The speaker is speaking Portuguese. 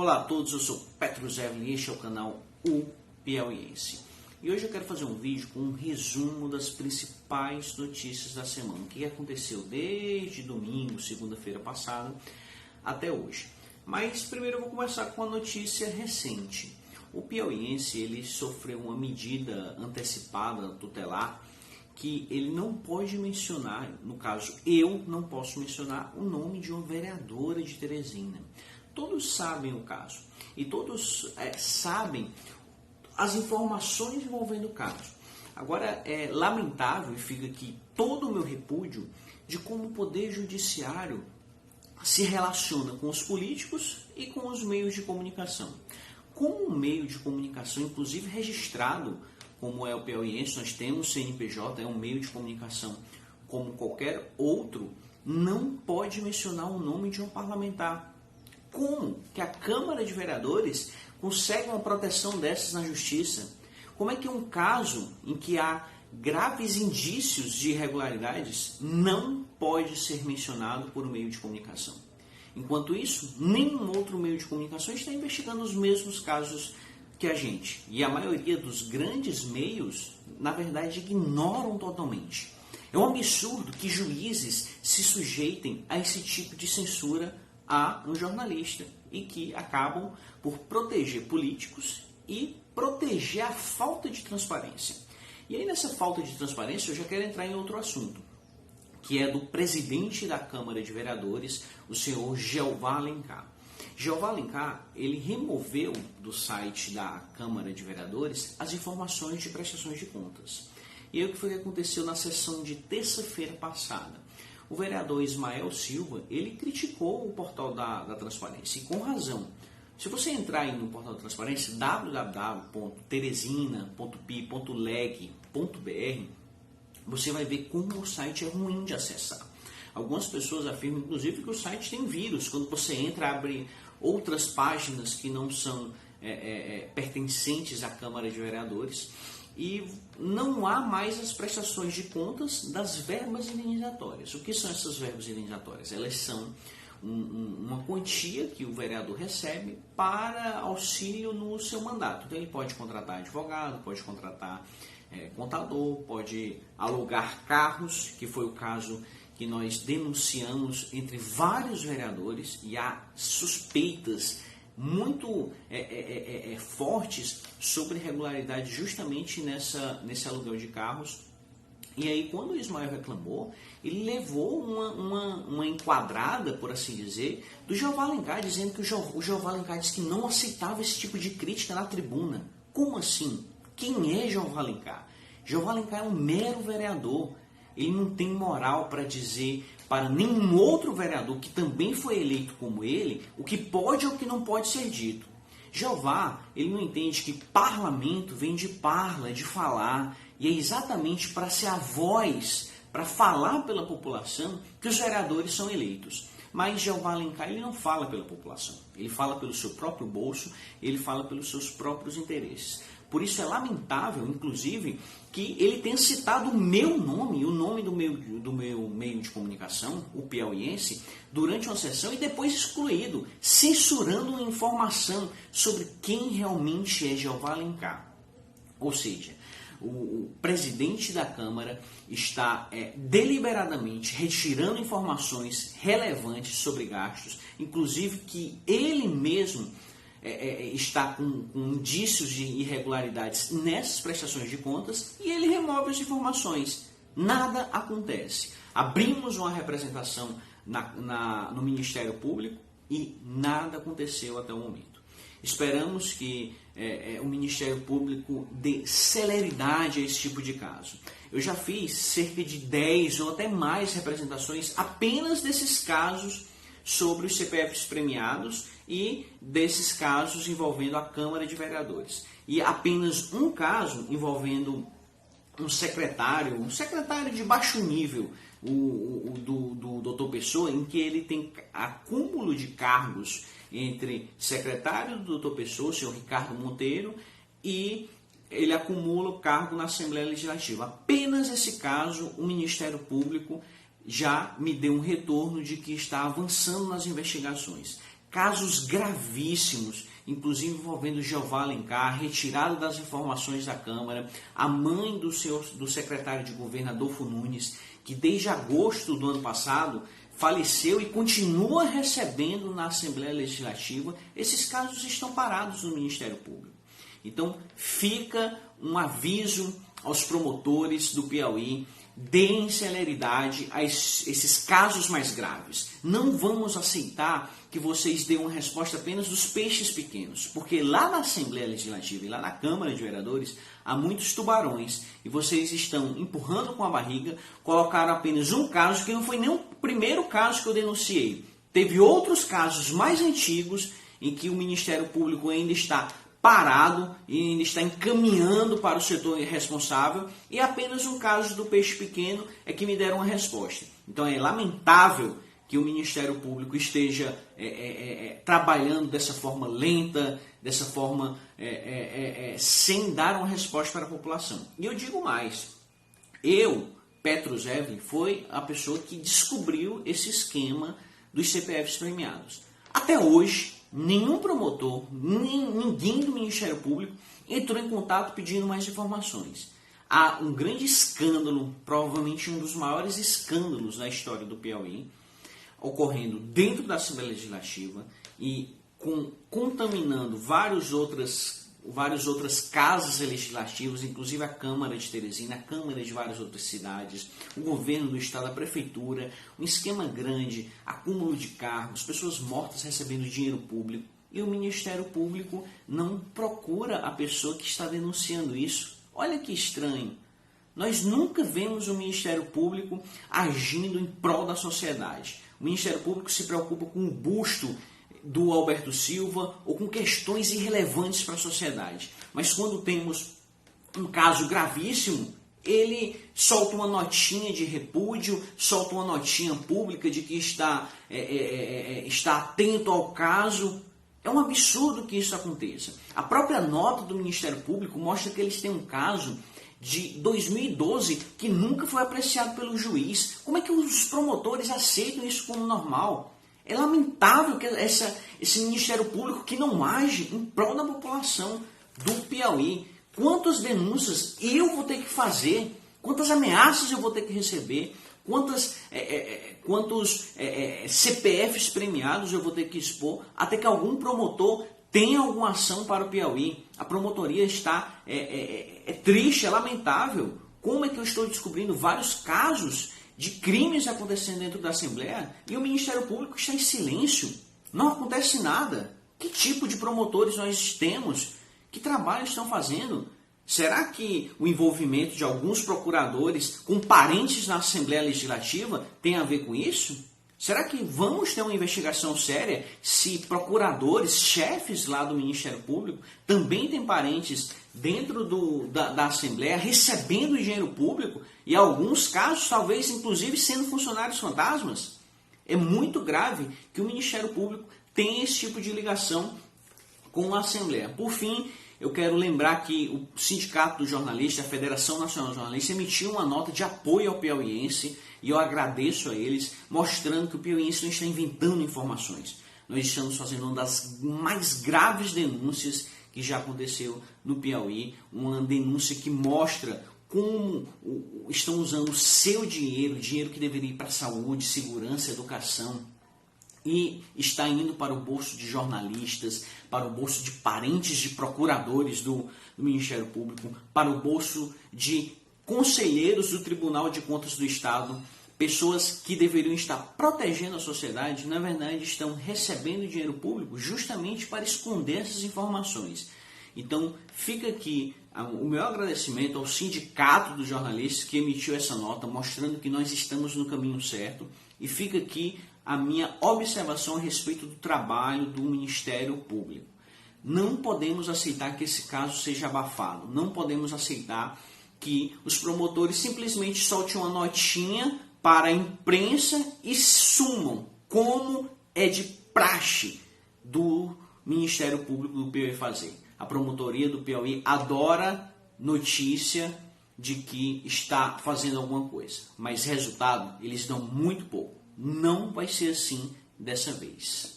Olá a todos, eu sou Petro Zevlin e este é o canal O Piauiense. E hoje eu quero fazer um vídeo com um resumo das principais notícias da semana, o que aconteceu desde domingo, segunda-feira passada, até hoje. Mas primeiro eu vou começar com uma notícia recente. O Piauiense ele sofreu uma medida antecipada tutelar que ele não pode mencionar, no caso eu não posso mencionar o nome de uma vereadora de Teresina. Todos sabem o caso e todos sabem as informações envolvendo o caso. Agora é lamentável e fica aqui todo o meu repúdio de como o Poder Judiciário se relaciona com os políticos e com os meios de comunicação. Como um meio de comunicação, inclusive registrado, como é o Piauiense, nós temos CNPJ, é um meio de comunicação como qualquer outro, não pode mencionar o nome de um parlamentar. Como que a Câmara de Vereadores consegue uma proteção dessas na Justiça? Como é que um caso em que há graves indícios de irregularidades não pode ser mencionado por um meio de comunicação? Enquanto isso, nenhum outro meio de comunicação está investigando os mesmos casos que a gente. E a maioria dos grandes meios, na verdade, ignoram totalmente. É um absurdo que juízes se sujeitem a esse tipo de censura a um jornalista e que acabam por proteger políticos e proteger a falta de transparência. E aí nessa falta de transparência eu já quero entrar em outro assunto, que é do presidente da Câmara de Vereadores, o senhor Jeová Alencar. Jeová Alencar, ele removeu do site da Câmara de Vereadores as informações de prestações de contas. E aí o que foi que aconteceu na sessão de terça-feira passada? O vereador Ismael Silva, ele criticou o portal da transparência, e com razão. Se você entrar aí no portal da transparência, www.teresina.pi.leg.br, você vai ver como o site é ruim de acessar. Algumas pessoas afirmam, inclusive, que o site tem vírus. Quando você entra, abre outras páginas que não são pertencentes à Câmara de Vereadores. E não há mais as prestações de contas das verbas indenizatórias. O que são essas verbas indenizatórias? Elas são uma quantia que o vereador recebe para auxílio no seu mandato. Então ele pode contratar advogado, pode contratar contador, pode alugar carros, que foi o caso que nós denunciamos entre vários vereadores, e há suspeitas muito fortes sobre irregularidade justamente nesse aluguel de carros. E aí quando o Ismael reclamou, ele levou uma enquadrada, por assim dizer, do Jeová Alencar, dizendo que o Jeová Alencar disse que não aceitava esse tipo de crítica na tribuna. Como assim? Quem é Jeová Alencar? Jeová Alencar é um mero vereador. Ele não tem moral para dizer para nenhum outro vereador que também foi eleito como ele o que pode ou o que não pode ser dito. Jeová, ele não entende que parlamento vem de parla, de falar, e é exatamente para ser a voz, para falar pela população, que os vereadores são eleitos. Mas Jeová Alencar, ele não fala pela população, ele fala pelo seu próprio bolso, ele fala pelos seus próprios interesses. Por isso é lamentável, inclusive, que ele tenha citado o meu nome, o nome do meu meio de comunicação, o Piauiense, durante uma sessão e depois excluído, censurando uma informação sobre quem realmente é Jeová Alencar. Ou seja, o presidente da Câmara está deliberadamente retirando informações relevantes sobre gastos, inclusive que ele mesmo está com indícios de irregularidades nessas prestações de contas, e ele remove as informações. Nada acontece. Abrimos uma representação no Ministério Público e nada aconteceu até o momento. Esperamos que o Ministério Público dê celeridade a esse tipo de caso. Eu já fiz cerca de 10 ou até mais representações apenas desses casos sobre os CPFs premiados e desses casos envolvendo a Câmara de Vereadores. E apenas um caso envolvendo um secretário de baixo nível, do Dr. Pessoa, em que ele tem acúmulo de cargos entre secretário do Dr. Pessoa, o senhor Ricardo Monteiro, e ele acumula o cargo na Assembleia Legislativa. Apenas esse caso, o Ministério Público já me deu um retorno de que está avançando nas investigações. casos gravíssimos, inclusive envolvendo Jeová Alencar, retirada das informações da Câmara, a mãe do secretário de governo Adolfo Nunes, que desde agosto do ano passado faleceu e continua recebendo na Assembleia Legislativa. Esses casos estão parados no Ministério Público. Então, fica um aviso aos promotores do Piauí: deem celeridade a esses casos mais graves. Não vamos aceitar que vocês deem uma resposta apenas dos peixes pequenos, porque lá na Assembleia Legislativa e lá na Câmara de Vereadores há muitos tubarões e vocês estão empurrando com a barriga. Colocaram apenas um caso que não foi nem o primeiro caso que eu denunciei. Teve outros casos mais antigos em que o Ministério Público ainda está parado e ainda está encaminhando para o setor responsável, e apenas um caso do peixe pequeno é que me deram uma resposta. Então é lamentável que o Ministério Público esteja trabalhando dessa forma lenta, dessa forma sem dar uma resposta para a população. E eu digo mais, Petros Evelyn, foi a pessoa que descobriu esse esquema dos CPFs premiados. Até hoje, nenhum promotor, ninguém do Ministério Público entrou em contato pedindo mais informações. Há um grande escândalo, provavelmente um dos maiores escândalos da história do Piauí, ocorrendo dentro da Assembleia Legislativa e contaminando várias outras casas legislativas, inclusive a Câmara de Teresina, a Câmara de várias outras cidades, o governo do estado, a prefeitura, um esquema grande, acúmulo de cargos, pessoas mortas recebendo dinheiro público, e o Ministério Público não procura a pessoa que está denunciando isso. Olha que estranho. Nós nunca vemos o Ministério Público agindo em prol da sociedade. O Ministério Público se preocupa com o busto do Alberto Silva ou com questões irrelevantes para a sociedade. Mas quando temos um caso gravíssimo, ele solta uma notinha de repúdio, solta uma notinha pública de que está atento ao caso. É um absurdo que isso aconteça. A própria nota do Ministério Público mostra que eles têm um caso de 2012 que nunca foi apreciado pelo juiz. Como é que os promotores aceitam isso como normal? É lamentável que esse Ministério Público que não age em prol da população do Piauí. Quantas denúncias eu vou ter que fazer? Quantas ameaças eu vou ter que receber? Quantos CPFs premiados eu vou ter que expor até que algum promotor tenha alguma ação para o Piauí? A promotoria está triste, é lamentável. Como é que eu estou descobrindo vários casos de crimes acontecendo dentro da Assembleia e o Ministério Público está em silêncio? Não acontece nada. Que tipo de promotores nós temos? Que trabalho estão fazendo? Será que o envolvimento de alguns procuradores com parentes na Assembleia Legislativa tem a ver com isso? Será que vamos ter uma investigação séria se procuradores, chefes lá do Ministério Público também têm parentes dentro da Assembleia recebendo dinheiro público e, em alguns casos, talvez inclusive sendo funcionários fantasmas? É muito grave que o Ministério Público tenha esse tipo de ligação com a Assembleia. Por fim, eu quero lembrar que o Sindicato dos Jornalistas, a Federação Nacional dos Jornalistas, emitiu uma nota de apoio ao piauiense e eu agradeço a eles, mostrando que o piauiense não está inventando informações. Nós estamos fazendo uma das mais graves denúncias que já aconteceu no Piauí, uma denúncia que mostra como estão usando o seu dinheiro que deveria ir para saúde, segurança, educação, e está indo para o bolso de jornalistas, para o bolso de parentes de procuradores do Ministério Público, para o bolso de conselheiros do Tribunal de Contas do Estado, pessoas que deveriam estar protegendo a sociedade, na verdade estão recebendo dinheiro público justamente para esconder essas informações. Então fica aqui o meu agradecimento ao Sindicato dos Jornalistas que emitiu essa nota, mostrando que nós estamos no caminho certo, e fica aqui a minha observação a respeito do trabalho do Ministério Público. Não podemos aceitar que esse caso seja abafado, não podemos aceitar que os promotores simplesmente soltem uma notinha para a imprensa e sumam, como é de praxe do Ministério Público do Piauí fazer. A promotoria do Piauí adora notícia de que está fazendo alguma coisa, mas resultado eles dão muito pouco. Não vai ser assim dessa vez.